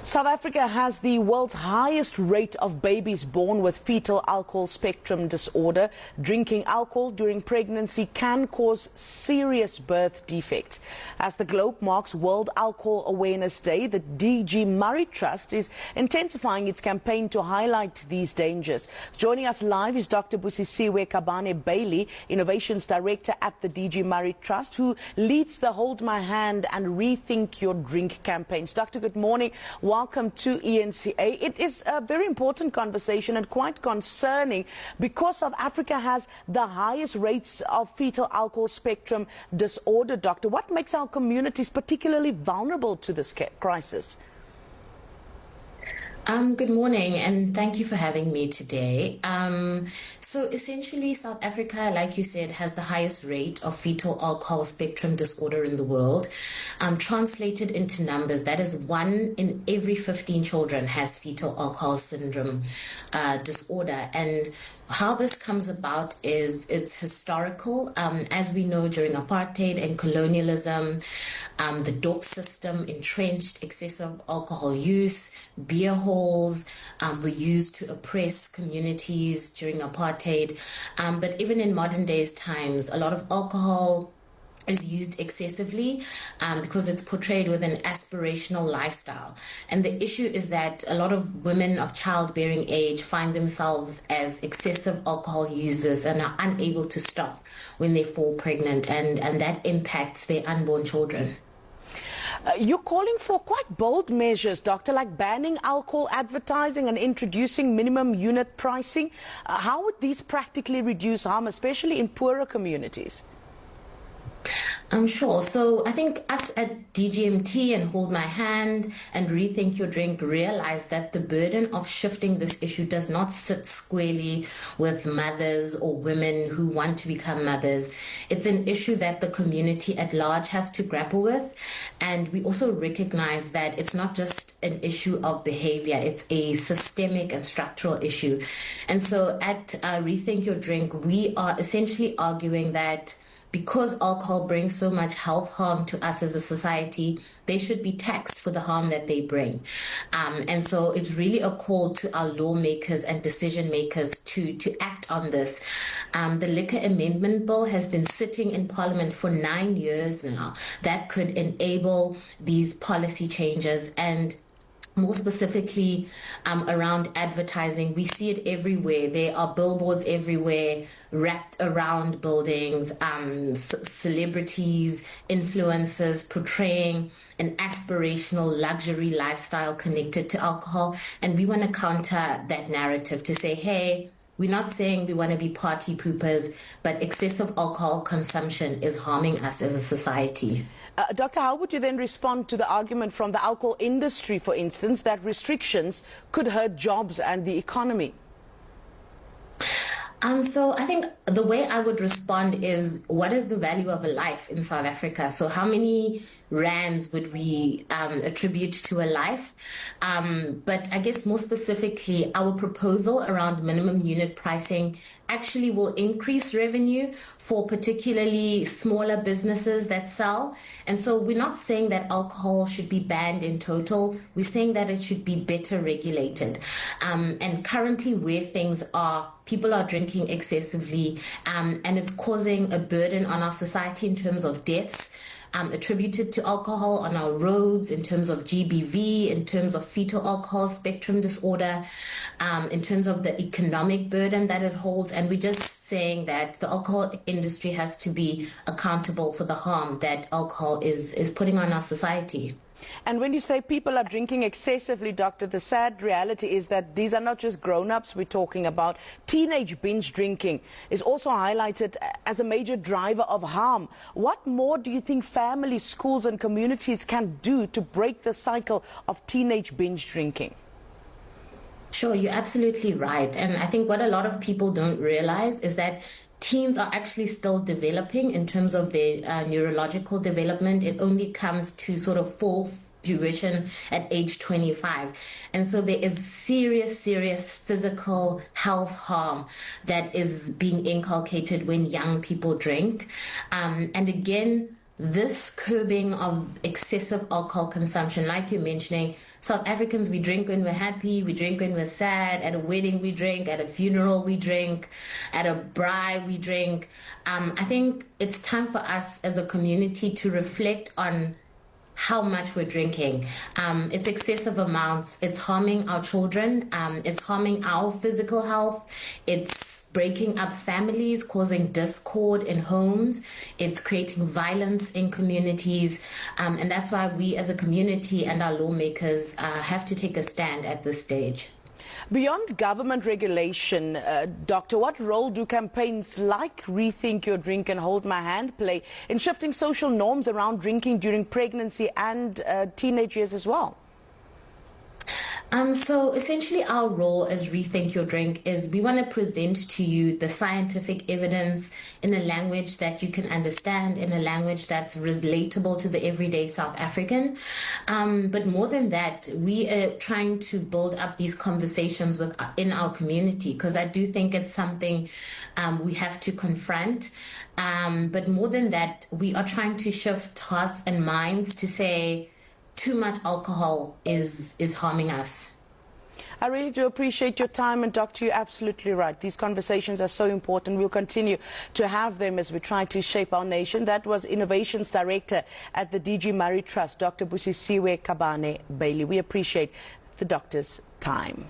South Africa has the world's highest rate of babies born with fetal alcohol spectrum disorder. Drinking alcohol during pregnancy can cause serious birth defects. As the globe marks World Alcohol Awareness Day, the DG Murray Trust is intensifying its campaign to highlight these dangers. Joining us live is Dr. Busi Kabane-Baily, Innovations Director at the DG Murray Trust, who leads the Hold My Hand and Rethink Your Drink campaigns. Doctor, good morning. Welcome to ENCA. It is a very important conversation and quite concerning because South Africa has the highest rates of fetal alcohol spectrum disorder. Doctor, what makes our communities particularly vulnerable to this crisis? Good morning, and thank you for having me today. So essentially, South Africa, like you said, has the highest rate of fetal alcohol spectrum disorder in the world. Translated into numbers, that is 1 in every 15 children has fetal alcohol syndrome disorder. And how this comes about is it's historical. As we know, during apartheid and colonialism, the dope system entrenched excessive alcohol use. Beer halls were used to oppress communities during apartheid. But even in modern days times, a lot of alcohol is used excessively because it's portrayed with an aspirational lifestyle. And the issue is that a lot of women of childbearing age find themselves as excessive alcohol users and are unable to stop when they fall pregnant, and that impacts their unborn children. You're calling for quite bold measures, Doctor, like banning alcohol advertising and introducing minimum unit pricing. How would these practically reduce harm, especially in poorer communities? I'm sure. So I think us at DGMT and Hold My Hand and Rethink Your Drink realize that the burden of shifting this issue does not sit squarely with mothers or women who want to become mothers. It's an issue that the community at large has to grapple with. And we also recognize that it's not just an issue of behavior, it's a systemic and structural issue. And so at Rethink Your Drink, we are essentially arguing that because alcohol brings so much health harm to us as a society, they should be taxed for the harm that they bring. And so it's really a call to our lawmakers and decision makers to act on this. The Liquor Amendment Bill has been sitting in Parliament for 9 years now. That could enable these policy changes, and more specifically around advertising. We see it everywhere. There are billboards everywhere wrapped around buildings, celebrities, influencers portraying an aspirational luxury lifestyle connected to alcohol. And we want to counter that narrative to say, hey, we're not saying we want to be party poopers, but excessive alcohol consumption is harming us as a society. Doctor, how would you then respond to the argument from the alcohol industry, for instance, that restrictions could hurt jobs and the economy? So I think the way I would respond is, what is the value of a life in South Africa? So how many rands would we attribute to a life? But I guess more specifically, our proposal around minimum unit pricing actually will increase revenue for particularly smaller businesses that sell. And so we're not saying that alcohol should be banned in total. We're saying that it should be better regulated. And currently where things are, people are drinking excessively, and it's causing a burden on our society in terms of deaths attributed to alcohol on our roads, in terms of GBV, in terms of fetal alcohol spectrum disorder, in terms of the economic burden that it holds. And we're just saying that the alcohol industry has to be accountable for the harm that alcohol is putting on our society. And when you say people are drinking excessively, Doctor, the sad reality is that these are not just grown-ups we're talking about. Teenage binge drinking is also highlighted as a major driver of harm. What more do you think families, schools and communities can do to break the cycle of teenage binge drinking? Sure, you're absolutely right. And I think what a lot of people don't realize is that teens are actually still developing in terms of their neurological development. It only comes to sort of full fruition at age 25. And so there is serious physical health harm that is being inculcated when young people drink. And again, this curbing of excessive alcohol consumption, like you're mentioning, South Africans, we drink when we're happy, we drink when we're sad, at a wedding we drink, at a funeral we drink, at a braai we drink. I think it's time for us as a community to reflect on how much we're drinking. It's excessive amounts. It's harming our children. It's harming our physical health. It's breaking up families, causing discord in homes. It's creating violence in communities. And that's why we as a community and our lawmakers have to take a stand at this stage. Beyond government regulation, Doctor, what role do campaigns like Rethink Your Drink and Hold My Hand play in shifting social norms around drinking during pregnancy and teenage years as well? So essentially our role as Rethink Your Drink is we want to present to you the scientific evidence in a language that you can understand, in a language that's relatable to the everyday South African. But more than that, we are trying to build up these conversations in our community, because I do think it's something we have to confront. But more than that, we are trying to shift hearts and minds to say, too much alcohol is harming us. I really do appreciate your time, and Doctor, you're absolutely right. These conversations are so important. We'll continue to have them as we try to shape our nation. That was Innovations Director at the DG Murray Trust, Dr. Busi Kabane-Baily. We appreciate the doctor's time.